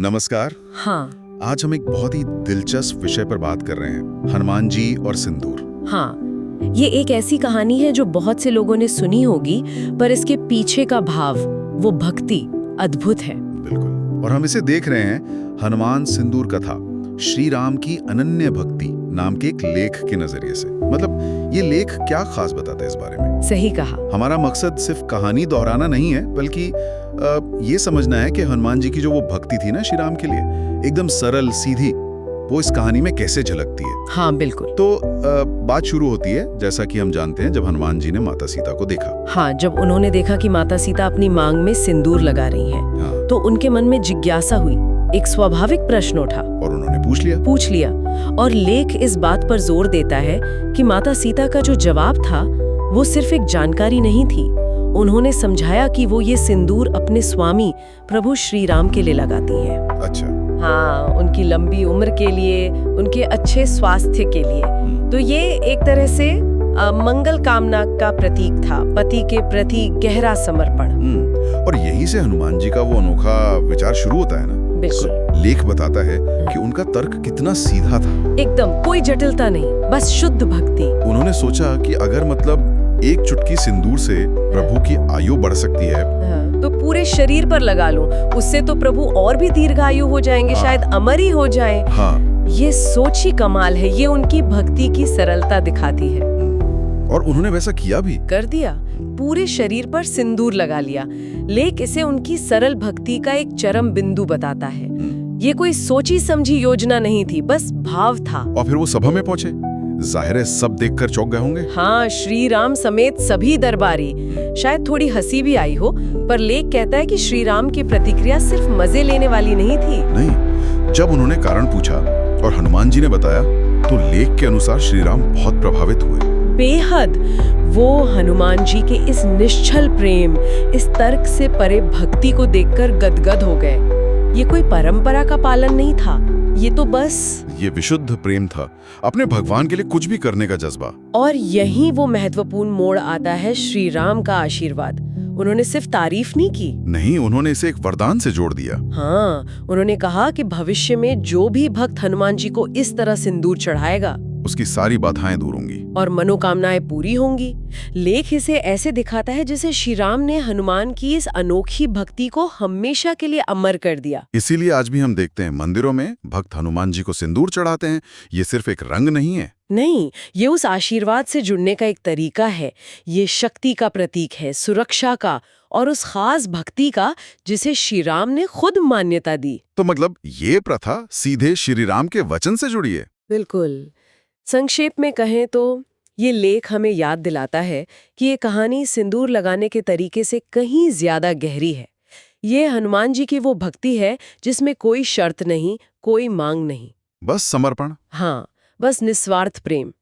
नमस्कार। हाँ। आज हम एक बहुत ही दिलचस्प विषय पर बात कर रहे हैं, हनुमान जी और सिंदूर। हाँ, ये एक ऐसी कहानी है जो बहुत से लोगों ने सुनी होगी, पर इसके पीछे का भाव, वो भक्ति अद्भुत है। बिल्कुल। और हम इसे देख रहे हैं हनुमान सिंदूर कथा, श्री राम की अनन्य भक्ति नाम के एक लेख के नजरिए से। मतलब ये लेख क्या खास बताता है इस बारे में? सही कहा। हमारा मकसद सिर्फ कहानी दोहराना नहीं है, बल्कि ये समझना है कि हनुमान जी की जो वो भक्ति थी ना श्री राम के लिए, एकदम सरल सीधी, वो इस कहानी में कैसे झलकती है। हाँ बिल्कुल। तो बात शुरू होती है, जैसा कि हम जानते हैं, जब हनुमान जी ने माता सीता को देखा। हाँ, जब उन्होंने देखा कि माता सीता अपनी मांग में सिंदूर लगा रही हैं, हाँ। तो उनके मन में जिज्ञासा हुई, एक स्वाभाविक प्रश्न उठा और उन्होंने पूछ लिया। और लेख इस बात पर जोर देता है कि माता सीता का जो जवाब था वो सिर्फ एक जानकारी नहीं थी। उन्होंने समझाया कि वो ये सिंदूर अपने स्वामी प्रभु श्री राम के लिए लगाती हैं। अच्छा। हाँ, उनकी लंबी उम्र के लिए, उनके अच्छे स्वास्थ्य के लिए। तो ये एक तरह से मंगल कामना का प्रतीक था, पति के प्रति गहरा समर्पण। और यहीं से हनुमान जी का वो अनोखा विचार शुरू होता है ना। बिल्कुल। लेख बताता है कि उनका तर्क कितना सीधा था, एकदम कोई जटिलता नहीं, बस शुद्ध भक्ति। उन्होंने सोचा कि अगर मतलब एक चुटकी सिंदूर से प्रभु की आयु बढ़ सकती है, तो पूरे शरीर पर लगा लूं, उससे तो प्रभु और भी दीर्घायु हो जाएंगे। हाँ। शायद अमर ही हो जाएं। हाँ। ये सोच ही कमाल है, ये उनकी भक्ति की सरलता दिखाती है। और उन्होंने वैसा किया भी। कर दिया, पूरे शरीर पर सिंदूर लगा लिया। लेख इसे उनकी सरल भक्ति का एक चरम बिंदु बताता है। ये कोई सोची समझी योजना नहीं थी, बस भाव था। और फिर वो सभा में पहुंचे, जाहिर है सब देखकर चौंक गए होंगे। हाँ, श्री राम समेत सभी दरबारी। शायद थोड़ी हंसी भी आई हो, पर लेख कहता है कि श्री राम की प्रतिक्रिया सिर्फ मजे लेने वाली नहीं थी। नहीं, जब उन्होंने कारण पूछा और हनुमान जी ने बताया, तो लेख के अनुसार श्री राम बहुत प्रभावित हुए। बेहद। वो हनुमान जी के इस निश्चल प्रेम, इस तर्क से परे भक्ति को देखकर गदगद हो गए। ये कोई परंपरा का पालन नहीं था, ये तो बस ये विशुद्ध प्रेम था, अपने भगवान के लिए कुछ भी करने का जज्बा। और यही वो महत्वपूर्ण मोड़ आता है श्री राम का आशीर्वाद। उन्होंने सिर्फ तारीफ नहीं की, नहीं, उन्होंने इसे एक वरदान से जोड़ दिया। हाँ, उन्होंने कहा कि भविष्य में जो भी भक्त हनुमान जी को इस तरह सिंदूर चढ़ाएगा, उसकी सारी बाधाएं दूर होंगी और मनोकामनाएं पूरी होंगी। लेख इसे ऐसे दिखाता है जैसे श्री राम ने हनुमान की इस अनोखी भक्ति को हमेशा के लिए अमर कर दिया। इसीलिए आज भी हम देखते हैं मंदिरों में भक्त हनुमान जी को सिंदूर चढ़ाते हैं। ये सिर्फ एक रंग नहीं है, नहीं, ये उस आशीर्वाद से जुड़ने का एक तरीका है। ये शक्ति का प्रतीक है, सुरक्षा का, और उस खास भक्ति का जिसे श्री राम ने खुद मान्यता दी। तो मतलब ये प्रथा सीधे श्री राम के वचन से जुड़ी है। बिल्कुल। संक्षेप में कहें तो ये लेख हमें याद दिलाता है कि ये कहानी सिंदूर लगाने के तरीके से कहीं ज्यादा गहरी है। ये हनुमान जी की वो भक्ति है जिसमें कोई शर्त नहीं, कोई मांग नहीं, बस समर्पण। हाँ, बस निस्वार्थ प्रेम।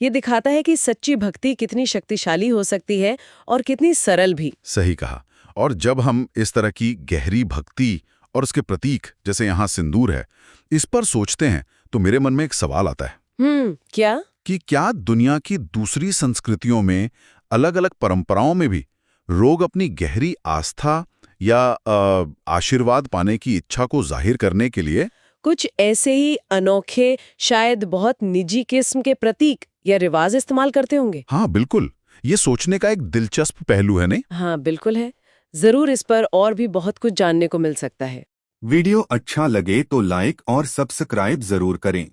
ये दिखाता है कि सच्ची भक्ति कितनी शक्तिशाली हो सकती है और कितनी सरल भी। सही कहा। और जब हम इस तरह की गहरी भक्ति और उसके प्रतीक, जैसे यहाँ सिंदूर है, इस पर सोचते हैं, तो मेरे मन में एक सवाल आता है। क्या? कि क्या दुनिया की दूसरी संस्कृतियों में, अलग अलग परंपराओं में भी लोग अपनी गहरी आस्था या आशीर्वाद पाने की इच्छा को जाहिर करने के लिए कुछ ऐसे ही अनोखे, शायद बहुत निजी किस्म के प्रतीक या रिवाज इस्तेमाल करते होंगे? हाँ बिल्कुल, ये सोचने का एक दिलचस्प पहलू है, नहीं? हाँ बिल्कुल है। जरूर इस पर और भी बहुत कुछ जानने को मिल सकता है। वीडियो अच्छा लगे तो लाइक और सब्सक्राइब जरूर करें।